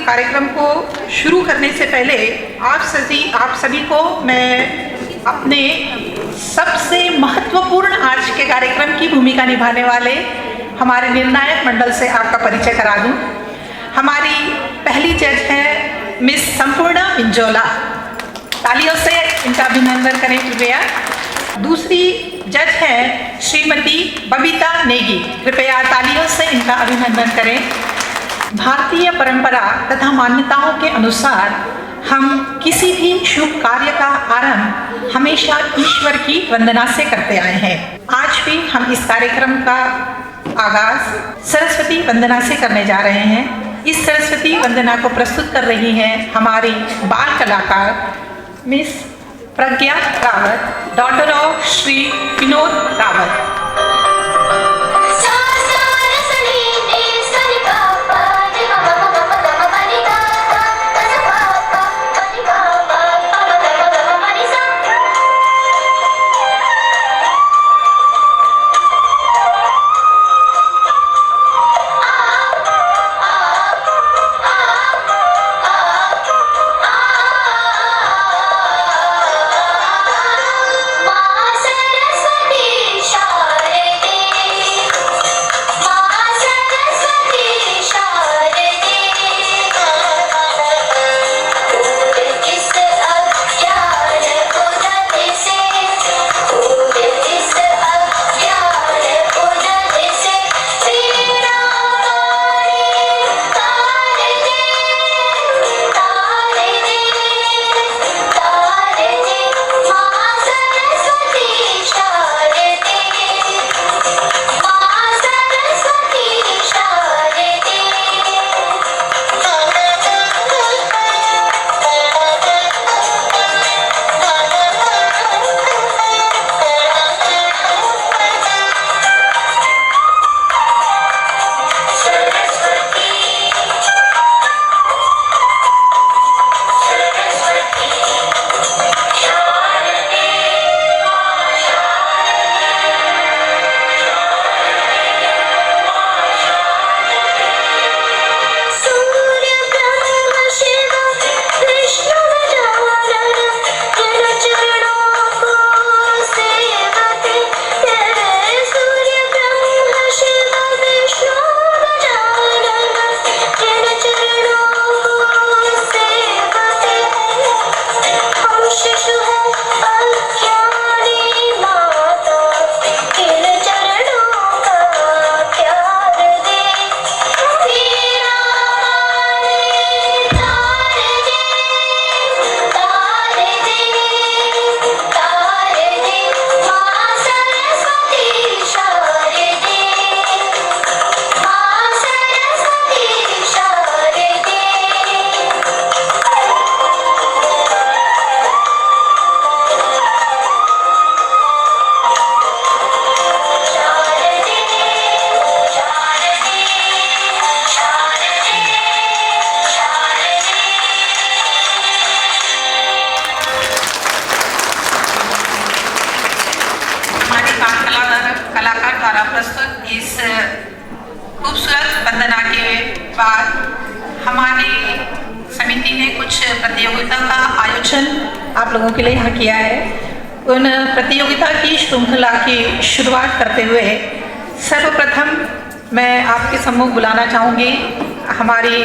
कार्यक्रम को शुरू करने से पहले आप सभी को मैं अपने सबसे महत्वपूर्ण आज के कार्यक्रम की भूमिका निभाने वाले हमारे निर्णायक मंडल से आपका परिचय करा दूं। हमारी पहली जज है मिस संपूर्णा मिंजोला, तालियों से इनका अभिनंदन करें कृपया। दूसरी जज है श्रीमती बबीता नेगी, कृपया तालियों से इनका अभिनंदन करें। भारतीय परंपरा तथा मान्यताओं के अनुसार हम किसी भी शुभ कार्य का आरंभ हमेशा ईश्वर की वंदना से करते आए हैं। आज भी हम इस कार्यक्रम का आगाज सरस्वती वंदना से करने जा रहे हैं। इस सरस्वती वंदना को प्रस्तुत कर रही हैं हमारी बाल कलाकार miss Pragya Rawat, daughter of Shri Vinod Rawat. प्रस्तुत इस खूबसूरत वंदना के बाद हमारी समिति ने कुछ प्रतियोगिता का आयोजन आप लोगों के लिए यहाँ किया है। उन प्रतियोगिता की श्रृंखला की शुरुआत करते हुए सर्वप्रथम मैं आपके सम्मुख बुलाना चाहूँगी हमारी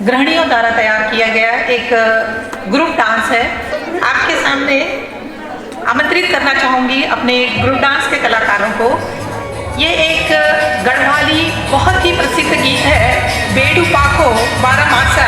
गृहिणियों द्वारा तैयार किया गया एक ग्रुप डांस है। आपके सामने आमंत्रित करना चाहूँगी अपने ग्रुप डांस के कलाकारों को। ये एक गढ़वाली बहुत ही प्रसिद्ध गीत है, बेडू पाको Baramasa.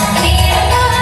We'll be right back.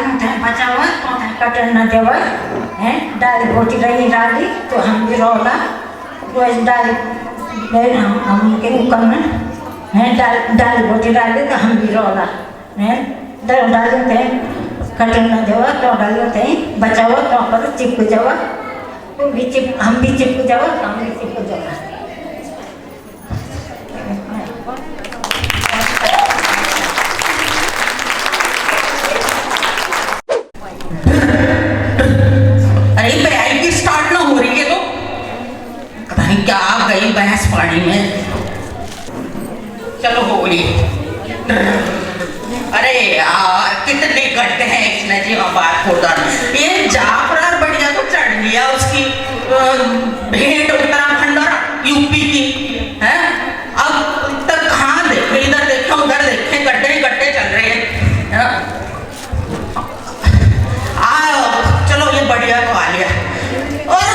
उठे बचावा तो कटन न देवा है डाली बोटी रही डाली तो हम भी रोला रोज डाली हम के ऊपर में है डाली बोटी डाली तो हम भी रोला है डाली थे कटन न देवा तो डाली थे बचावा तो पर चिपक जावा तो भी हम भी चिपक जावा हम भी चिपक जावा। क्या गई भैंस पानी में, चलो हो गई। अरे यार कितने गड्ढे हैं इस नजीबाबाद होटल, ये जाफरार बढ़िया तो चढ़ लिया उसकी भेंट उत्तराखंड और यूपी की है। अब तक कहाँ देखे, इधर देखे उधर देखे, गड्ढे गड्ढे चल रहे हैं। चलो ये बढ़िया तो आ लिया। और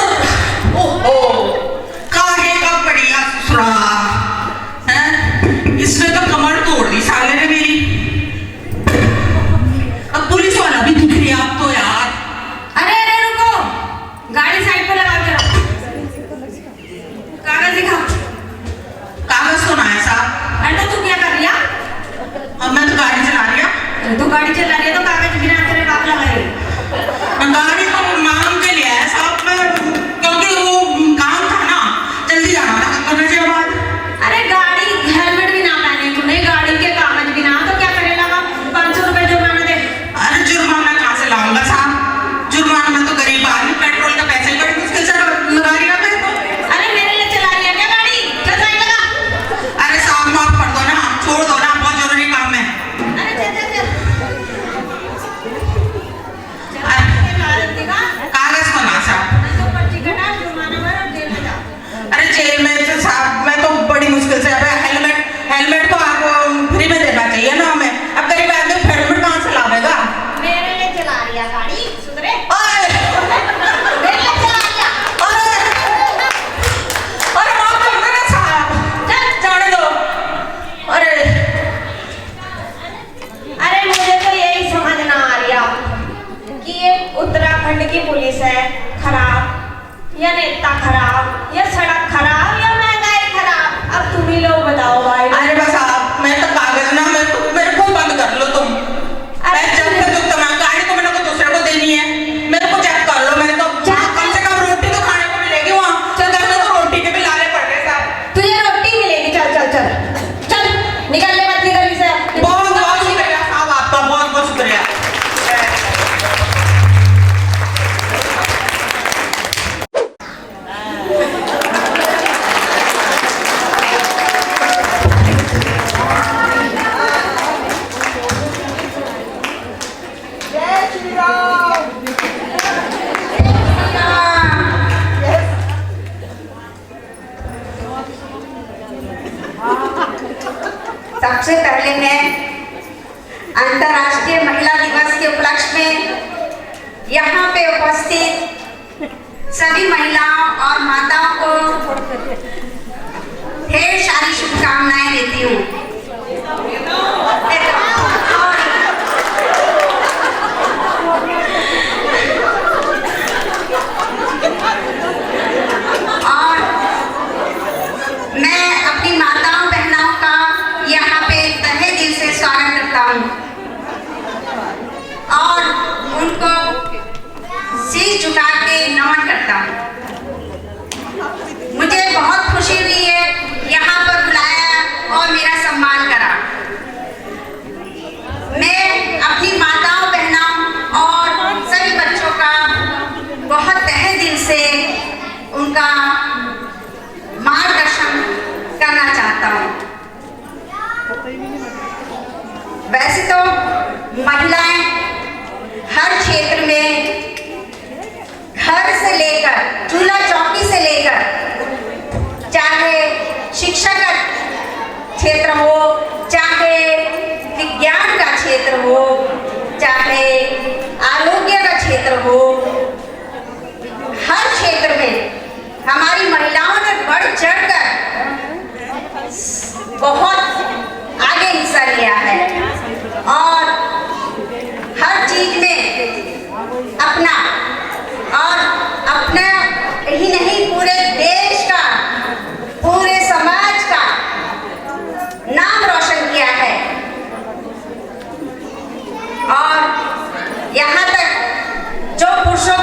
ओहो इसने तो कमर तोड़ दी साले ने मेरी। अब पुलिस वाला भी दिख रही आप तो यार। अरे अरे रुको, गाड़ी साइड पे लगा के रखो। कागज दिखा। कागज तो ना है साहब। अरे तू क्या कर रही है? अब मैं तो गाड़ी चला रही हूँ। तू गाड़ी चला रही है तो कागज बिना तेरे बाप लगा रही है। गाड़ी तो मांग के लिया है साहब मैं, क्योंकि वो काम था ना, जल्दी जाना था नजीबाबाद। अरे गाड़ी हेलमेट भी ना पहने तूने, गाड़ी के कागज भी ना, तो क्या करेगा? 500 रुपए जुर्माना दे। अरे जुर्माना कहाँ से लाऊंगा साहब, जुर्माना तो गरीब आदमी पेट्रोल का पैसे बड़ी मुश्किल से लगा रही है। अरे मेरे लिए चला रही है क्या गाड़ी? चल साइड लगा। अरे साहब माफ कर दो ना, छोड़ दो ना, बहुत जरूरी काम है। अरे चल चल चल कागज को ना साहब। तो पर्ची कटा, जुर्माना भर और जेल में जा। अरे जेल में तो साहब मैं तो बड़ी मुश्किल से, अबे हेलमेट तो आपको फ्री में देना चाहिए ना हमें। अब गरीब आदमी हेलमेट कहाँ से लावेगा? मेरे लिए चला रही है गाड़ी, सुधरे। मेरे लिए चला रही है। अरे माफ कर दो ना साहब, चल जाने दो। अरे मुझे तो यही समझ ना आ रहा कि ये उत्तराखंड की पुलिस है खराब, या नेता खराब, या सड़क खराब, या महंगाई खराब। अब तुम ही लोग बताओ भाई। अरे बस आप, मैं तो कागज ना, मेरे को बंद कर लो तुम। मैं जब तक गाड़ी तो मेरे को दूसरे को देनी है, मेरे को चेक कर लो। मैं तो कम से कम रोटी तो खाने को मिलेगी वहाँ। चल तो रोटी के भी लाने पड़ रहे साहब। तुझे रोटी मिलेगी, चल चल चल चल, निकलने मत निकल से। बहुत बहुत शुक्रिया साहब आपका, बहुत बहुत शुक्रिया। सबसे पहले मैं अंतर्राष्ट्रीय महिला दिवस के उपलक्ष्य में यहाँ पे उपस्थित सभी महिलाओं और माताओं को ढेर सारी शुभकामनाएं देती हूँ। और मैं अपनी माताओं बहनों का यहाँ पे तहे दिल से स्वागत करता हूँ और उनको शीश झुका के नमन करता हूँ। मुझे बहुत खुशी हुई है यहाँ पर बुलाया और मेरा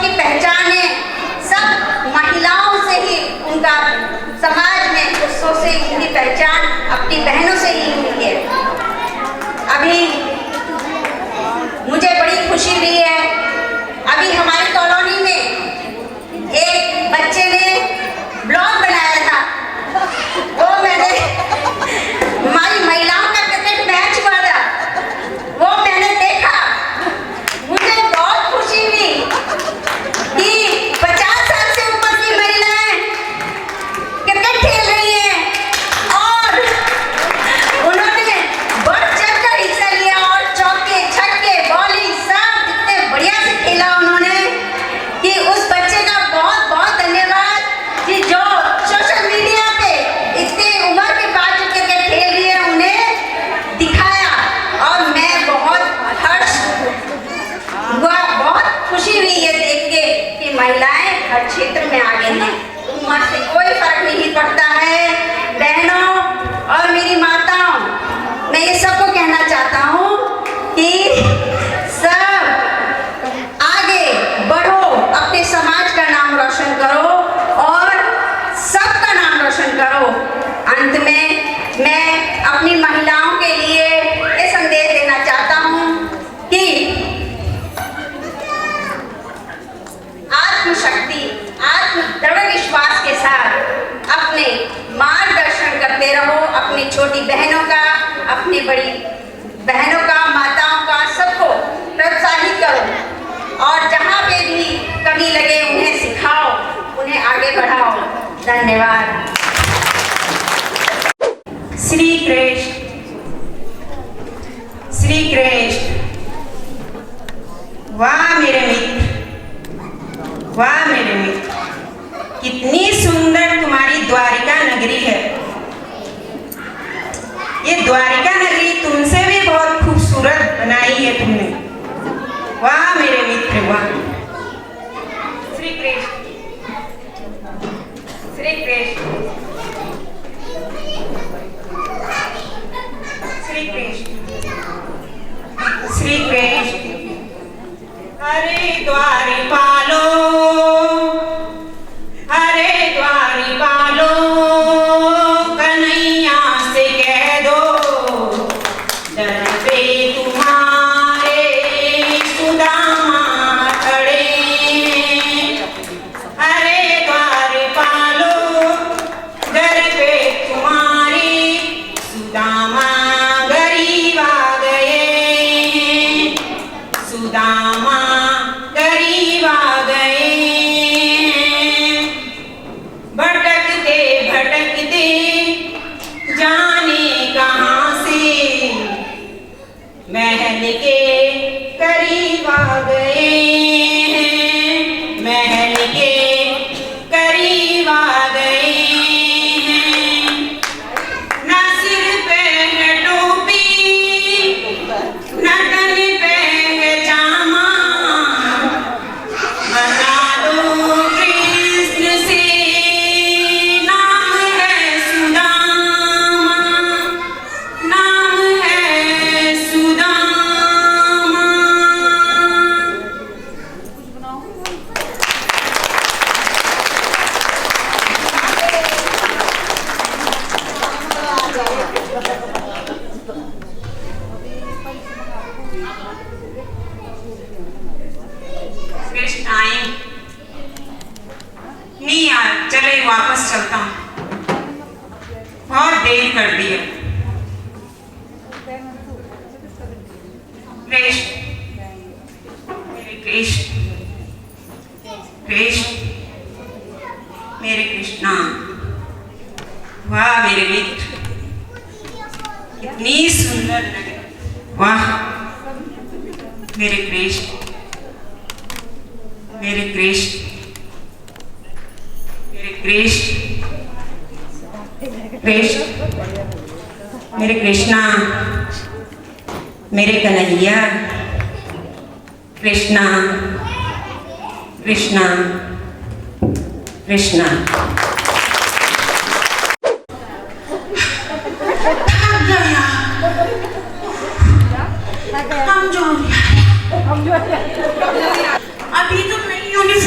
की पहचान है, सब महिलाओं से ही उनका समाज में पुरुषों से उनकी पहचान अपनी बहनों से ही हुई है। अभी मुझे बड़ी खुशी हुई है, अभी हमारी कॉलोनी में एक बच्चे ने ब्लॉग बनाया था, वो मैंने हमारी महिलाओं का क्रिकेट मैच हुआ था, वो मैंने देखा, मुझे बहुत खुशी हुई कि 50 साल से ऊपर की महिलाएं क्रिकेट खेल रही हैं और उन्होंने बढ़ चढ़ कर हिस्सा लिया और चौके छक्के बॉलिंग सब इतने बढ़िया से खेला उन्होंने कि उस बच्चे का बहुत बहुत धन्यवाद कि जो सोशल मीडिया पे इतनी उम्र के बाद जो क्रिकेट खेल रही है उन्हें दिखाया और मैं बहुत हर्ष हुआ, बहुत खुशी हुई है देख के कि महिलाएं हर क्षेत्र में आगे हैं। उम्र से कोई फर्क नहीं पड़ता है। बहनों और मेरी माताओं, मैं ये सबको कहना चाहता हूँ कि सब आगे बढ़ो, अपने समाज का नाम रोशन करो और सबका नाम रोशन करो। अंत में मैं अपनी महिलाओं के लिए ये संदेश देना चाहता हूँ कि आत्मशक्ति, आत्म दृढ़ विश्वास के साथ अपने मार्गदर्शन करते रहो, अपनी छोटी बहनों का, अपनी बड़ी बहनों का, माताओं का, सबको प्रोत्साहित करो और जहाँ पे भी कमी लगे उन्हें सिखाओ, उन्हें आगे बढ़ाओ। धन्यवाद। श्री कृष्ण, श्री कृष्ण। वाह मेरे मित्र, वाह मेरे मित्र, कितनी सुंदर तुम्हारी द्वारिका नगरी है। ये द्वारिका नगरी तुमसे भी बहुत खूबसूरत बनाई है तुमने। वाह मेरे मित्र, वाह। श्री कृष्ण, श्री कृष्ण, श्री कृष्ण, श्री कृष्ण। हरे द्वारपालो, हरे द्वारपालो, कन्हैया से कह दो दर पे तुम्हारे सुदामा खड़े। हरे द्वारपालो, दर पे तुम्हारी सुदामा गरीब आ गए, सुदामा गरीब आ गए। भटकते भटकते जाने कहाँ से महल के करीब आ गए, महल के करीब आ गए। ना सिर पे है टोपी, ना तन पे है जामा, बता दो कृष्ण से नाम है सुदामा, नाम है सुदामा। कृष्ण आए नहीं यार, चले वापस चलता हूँ, बहुत देर कर दी है। कृष्ण, मेरे कृष्ण, कृष्ण, मेरे कृष्णा। वाह मेरे मित्र, कितनी सुंदर लगे। वाह मेरे कृष्ण, मेरे कृष्ण, मेरे कृष्ण, कृष्ण, मेरे कृष्णा, मेरे कन्हैया, कृष्णा, कृष्णा, कृष्णा। थक गया, कमजोर। अभी तो नई यूनिफॉर्म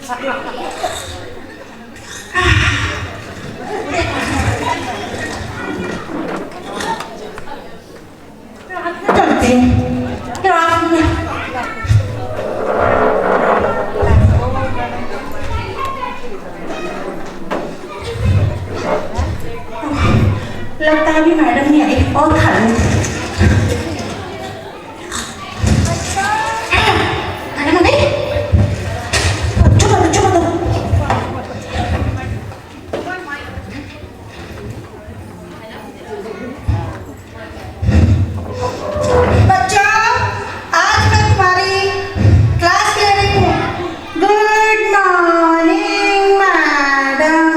चलती हूँ। क्लास में लगता है अभी मैडम नहीं आई और खा लूँ। मैडम आ गई? चुप दो। बच्चों, आज मैं तुम्हारी क्लास ले रही हूँ। Good morning madam.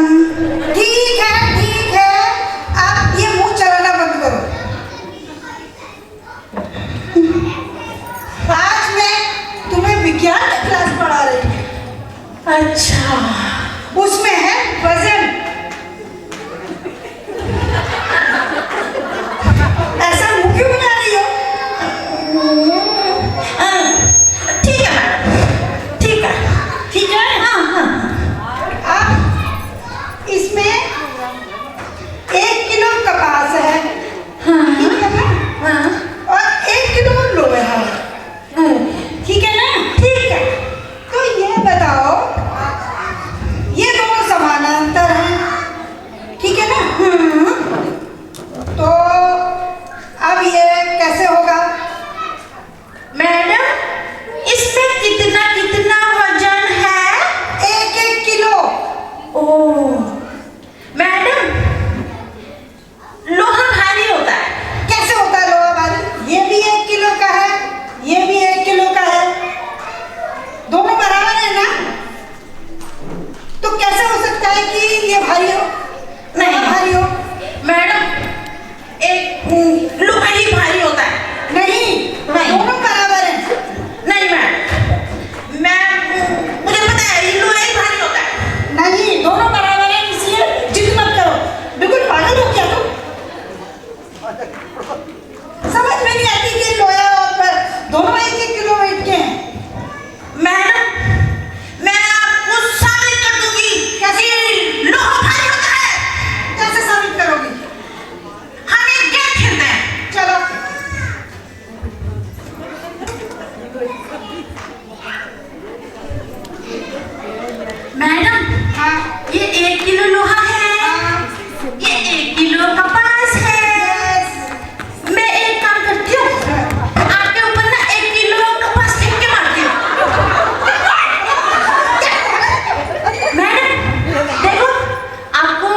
ठीक है, आप ये मुंह चलाना बंद करो। आज मैं तुम्हें विज्ञान की क्लास पढ़ा रही हूँ। अच्छा, उसमें है वजन। ऐसा मुंह क्यों बना रही हो? ठीक है मैडम, ठीक है। हाँ। अब इसमें 1 किलो कपास है, ठीक है ना? हाँ। और 1 किलो लोहा है, ठीक है ना? ठीक है। तो ये बताओ, ये दोनों समानांतर हैं, ठीक है ना? तो अब ये कैसे होगा? मैडम, इसमें कितना वजन है? 1 किलो। ओह मैडम, लोहा भारी होता है। कैसे होता है लोहा भारी? ये भी 1 किलो का है, ये भी 1 किलो का है, दोनों बराबर है ना? तो कैसे हो सकता है कि ये भारी हो? नहीं भारी हो मैडम, एक लोहा ही भारी होता है। नहीं, दोनों बराबर हैं। नहीं मैम, मुझे पता है ये लोहा ही भारी होता है। नहीं, दोनों बराबर हैं, इसलिए जिद मत करो। बिल्कुल पागल हो क्या तुम? समझ में नहीं आती कि लोहा और दोनों 1 किलो वेट के हैं। मैडम, मैं आपको साबित कर दूंगी कि लोहा भारी होता है। कैसे साबित करोगी? हम एक गेम खेलते हैं, चलो। मैडम, हाँ, ये 1 किलो लोहा है, ये 1 किलो कपास है। मैं एक काम करती हूँ, आपके ऊपर ना 1 किलो कपास फेंक के मारती हूँ। मैडम, देखो, आपको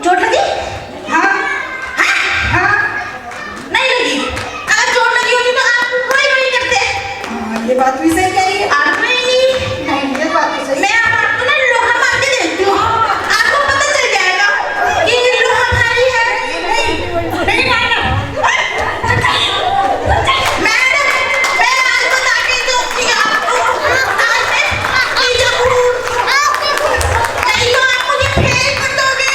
चोट लगी? हाँ। नहीं लगी? अगर चोट लगी होती तो आप रोई करते। ये बात भी सही कह रही है। आप नहीं, ये बात भी सही। मैं आपको ना लोहा मार के देती हूँ, आपको पता चल जाएगा कि ये लोहा भारी है। नहीं मारना। मैडम, मैं आज बता के दूंगी आपको, आज मैं आपकी जरूर, नहीं तो आप मुझे फेल कर दोगे।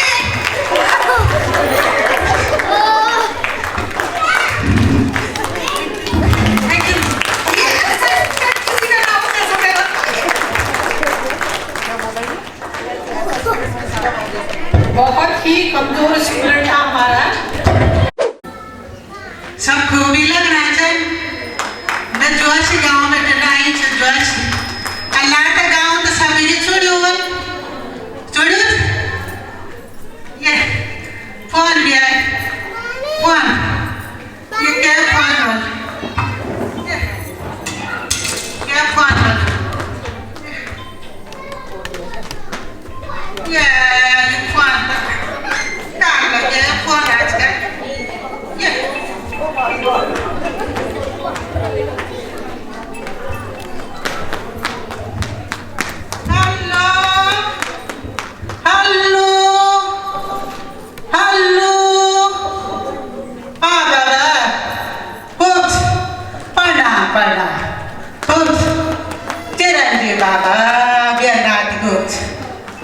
बहुत ही कमजोर स्टूडेंट था हमारा। सब खूबी लग रहा है मैं जोश गाँव में डराई जोश अल्लाह का गाँव तो सब मेरे छोड़ो ये फोन भी है फोन ये क्या फोन क्या फोन ये फोन काम लगे फोन आजकल ये Baba, we are not good.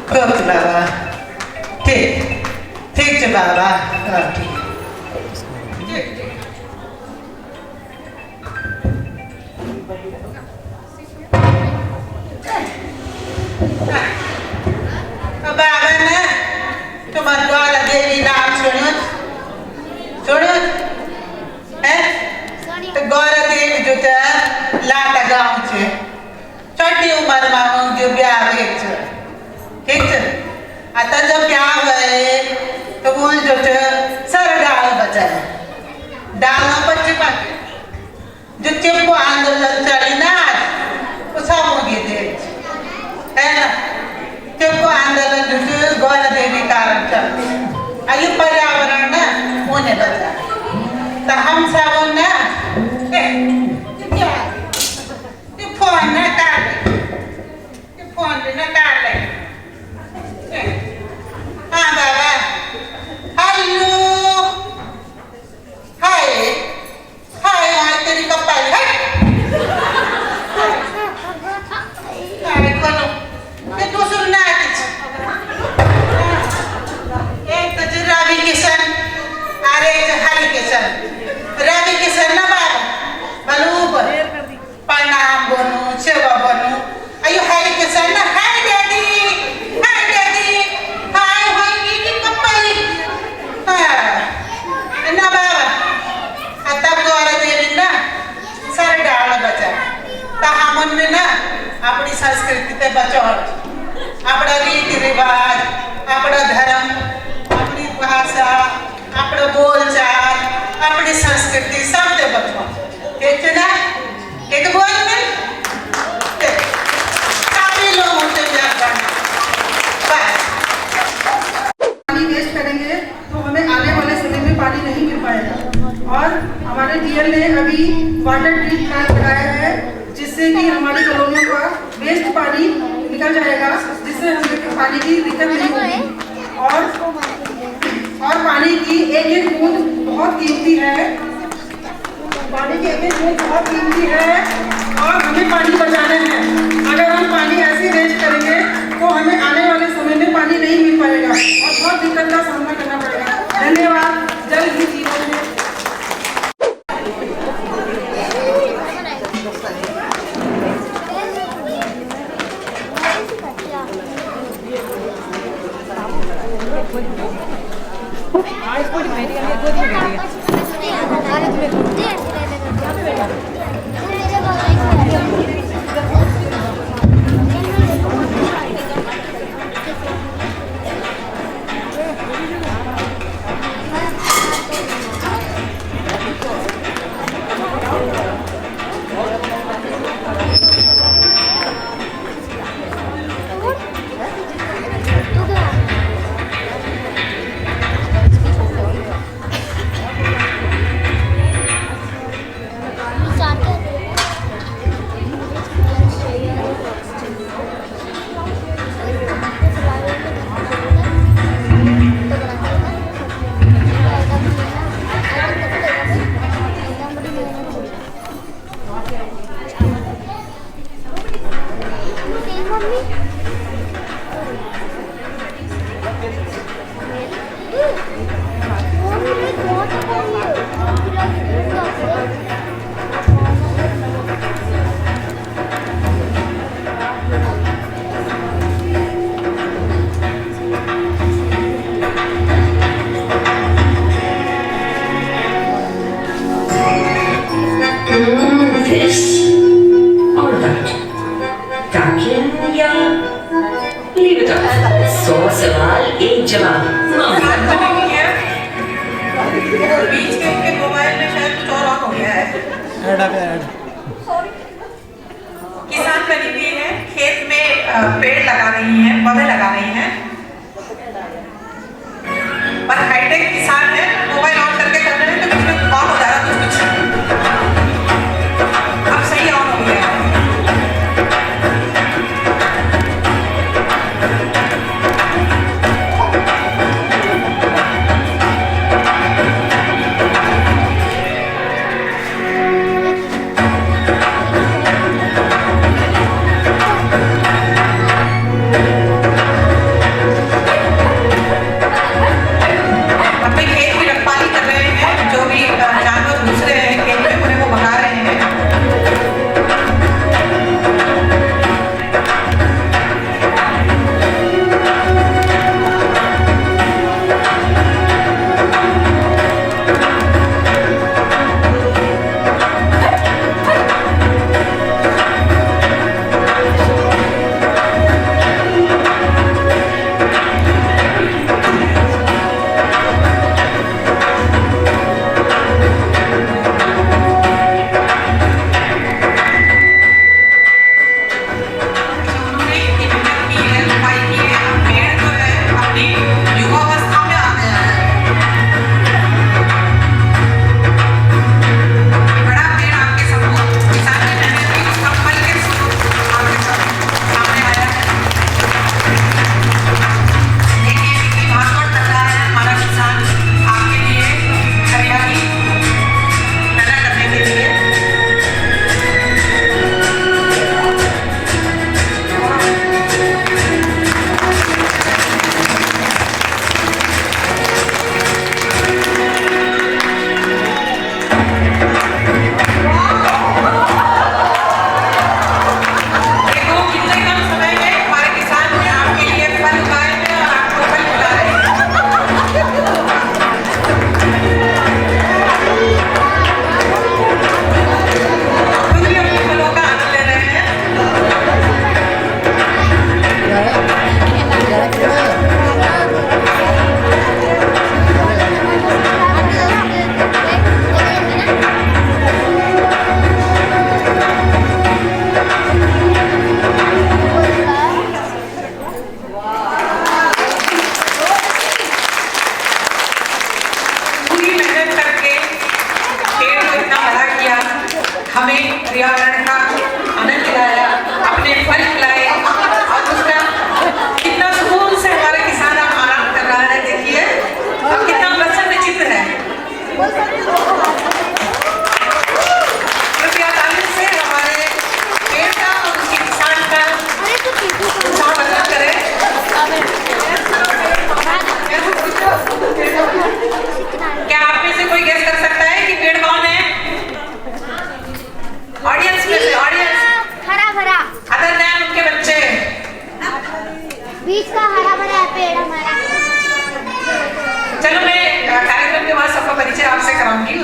Good, Baba. Take the Baba. Okay. छोटी उम्र में जो ब्याह ठीक है आता जब ब्याह हुए तो वो जो सर डाल बचा डाल बच्चे पाके जो चेपो आंदोलन चली ना वो सब हो गए है ना चेपो आंदोलन जो गौर देवी कारण चल आयु पर्यावरण ना होने बचा तो हम सब ना फोन ना काट फोन ना काट ले हाँ बाबा हेलो हाय हाय हाय तेरी कपाल है हाय कौन ये तो सुनना है एक तो रवि किशन अरे हरि किशन रवि किशन ना बाबा बलूबर प्रणाम बोलूं सेवा बोलूं अयो हाय किशन ना हाय डैडी हाय हाय ये कपाल हाँ ना बाबा आता गौर देवी ना सर डाल बचा ता हमन में ना अपनी संस्कृति ते बचाओ अपना रीति रिवाज अपना धर्म अपनी भाषा अपना बोलचाल अपनी संस्कृति सब ते बचाओ ठीक है ना एक बोल में काफी लोगों से प्यार करना पानी वेस्ट करेंगे तो हमें आने वाले समय में पानी नहीं मिल पाएगा। और हमारे डीएल ने अभी वाटर ट्रीट प्लांट लगाया है जिससे कि हमारी कॉलोनियों का वेस्ट पानी निकल जाएगा, जिससे हमें पानी की दिक्कत नहीं होगी। और पानी की एक एक बूंद बहुत कीमती है, पानी की एक एक बूंद बहुत कीमती है और हमें पानी बचाना है। अगर हम पानी ऐसे वेस्ट करेंगे तो हमें आने वाले समय में पानी नहीं मिल पाएगा और बहुत दिक्कत का सामना करना पड़ेगा। धन्यवाद। जल ही जीवन है। This or that? Taken या leave it up. 100 सवाल एक जवाब। बीच के इनके मोबाइल में शायद कुछ और ऑन हो गया है। किसान बनी हुई है, खेत में पेड़ लगा रही हैं, पौधे लगा रही हैं, पर हाईटेक किसान है, मोबाइल ऑन करके कर रहे हैं तो कुछ में ऑन हो जा रहा है कुछ अब सही ऑन हो गया है।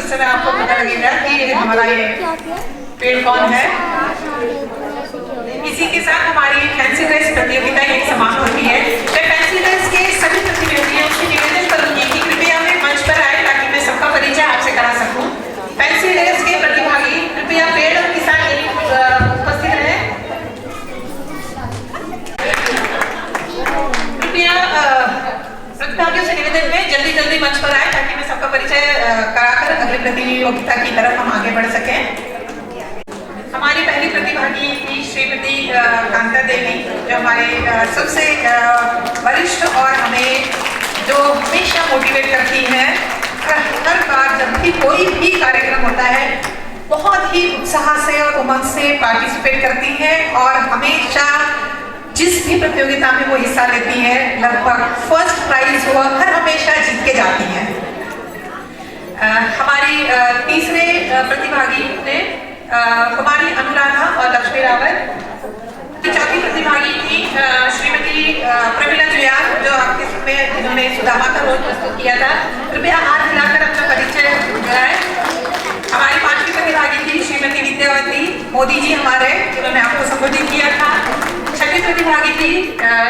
उस समय आपको पता लगेगा कि हमारा ये पेड़ कौन है। इसी के साथ हमारी फैंसी ड्रेस प्रतियोगिता एक समाप्त होती है। मैं फैंसी ड्रेस के सभी प्रतियोगियों से निवेदन करूंगी कि कृपया वे मंच पर आए ताकि मैं सबका परिचय आपसे करा सकूं। फैंसी ड्रेस के प्रतिभागी कृपया पेड़ के साथ उपस्थित रहे। कृपया प्रतिभागियों से निवेदन है जल्दी जल्दी मंच पर आए ताकि मैं सबका परिचय कराकर अगली प्रतियोगिता की तरफ हम आगे बढ़ सकें। हमारी पहली प्रतिभागी थी श्रीमती कांता देवी, जो हमारे सबसे वरिष्ठ और हमें जो हमेशा मोटिवेट करती हैं। हर बार जब भी कोई भी कार्यक्रम होता है बहुत ही उत्साह से और उमंग से पार्टिसिपेट करती हैं और हमेशा जिस भी प्रतियोगिता में वो हिस्सा लेती हैं लगभग फर्स्ट प्राइज वो हर हमेशा जीत के जाती हैं। हमारी तीसरे प्रतिभागी ने कुमारी अनुराधा और लक्ष्मी रावत। चौथी प्रतिभागी थी श्रीमती प्रमिला जुयार, जो आपके में जिन्होंने सुदामा का रोल प्रस्तुत किया था। कृपया हाथ हिलाकर अपना परिचय कराएं। हमारी पांचवी प्रतिभागी थी श्रीमती विद्यावती मोदी जी हमारे, जिन्होंने आपको संबोधित किया था। छठी प्रतिभागी थी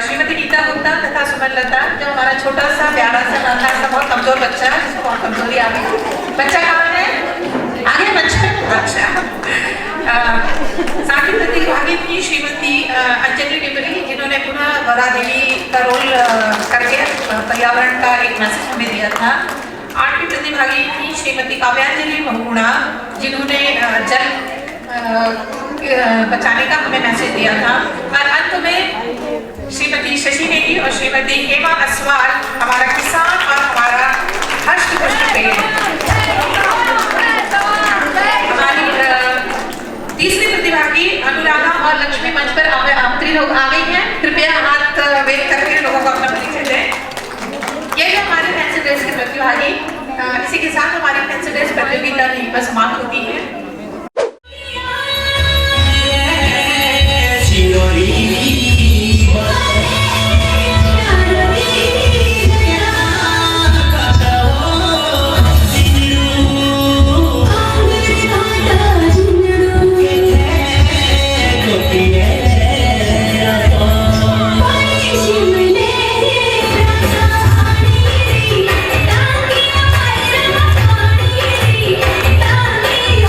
श्रीमती गीता गुप्ता तथा सुमन लता, जो हमारा छोटा सा प्यारा सा नाना सा बहुत कमजोर बच्चा है, जिसको बहुत कमजोरी आ गई। बच्चा कहाँ है? आगे बच्चा। अच्छा। सातवीं प्रतिभागी थी श्रीमती अंजलि डिबरी, जिन्होंने पुनः वरा देवी का रोल करके पर्यावरण का एक मैसेज हमें दिया था। आठवीं प्रतिभागी थी श्रीमती काव्यांजलि बहुगुणा, जिन्होंने जल बचाने का हमें मैसेज दिया था। और अंत में श्रीमती शशि नेगी और श्रीमती हेमा असवाल, हमारा किसान और हमारा हर्ष पुष्ट पेड़। हमारी तीसरी प्रतिभागी अनुराधा और लक्ष्मी मंच पर आमंत्रित हो आ गई हैं। कृपया हाथ वेद करके लोगों को अपना परिचय दें। ये है हमारे फैंसी ड्रेस के प्रतिभागी। इसी के साथ हमारी फैंसी ड्रेस प्रतियोगिता यहीं पर समाप्त होती है। Thank you.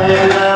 Hare